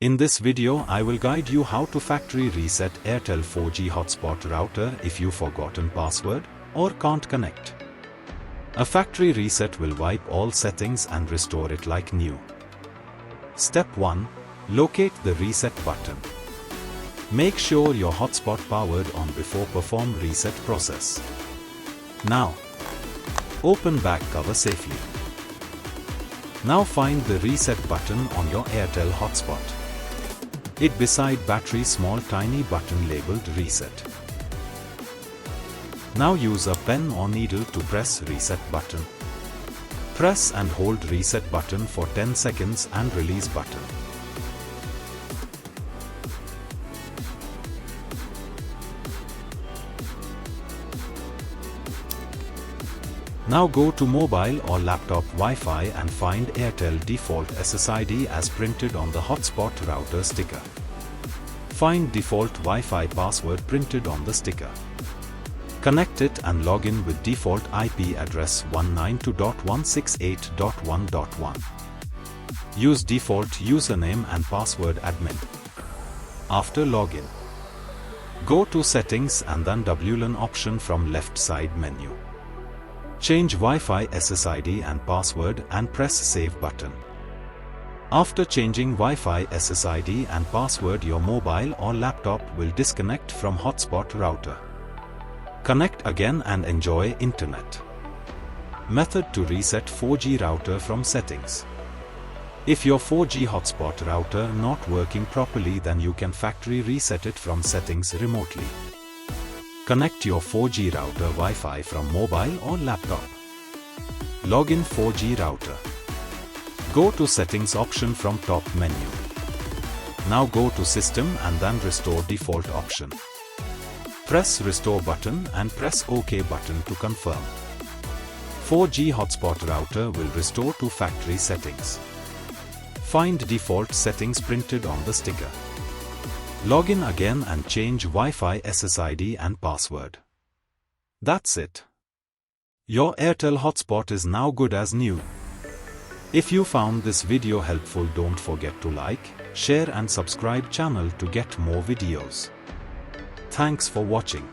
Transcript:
In this video I will guide you how to factory reset Airtel 4G hotspot router if you forgotten password or can't connect. A factory reset will wipe all settings and restore it like new. Step 1. Locate the reset button. Make sure your hotspot powered on before perform reset process. Now, open back cover safely. Now find the reset button on your Airtel hotspot. It beside battery small tiny button labeled reset. Now use a pen or needle to press reset button. Press and hold reset button for 10 seconds and release button. Now go to mobile or laptop Wi-Fi and find Airtel default SSID as printed on the hotspot router sticker. Find default Wi-Fi password printed on the sticker. Connect it and log in with default IP address 192.168.1.1. Use default username and password admin. After login, go to settings and then WLAN option from left side menu. Change Wi-Fi SSID and password and press save button. After changing Wi-Fi SSID and password, your mobile or laptop will disconnect from hotspot router. Connect again and enjoy internet. Method to reset 4G router from settings. If your 4G hotspot router not working properly, then you can factory reset it from settings remotely. Connect your 4G router Wi-Fi from mobile or laptop. Login 4G router. Go to settings option from top menu. Now go to system and then restore default option. Press restore button and press OK button to confirm. 4G hotspot router will restore to factory settings. Find default settings printed on the sticker. Log in again and change Wi-Fi SSID and password. That's it. Your Airtel hotspot is now good as new. If you found this video helpful, don't forget to like, share and subscribe channel to get more videos. Thanks for watching.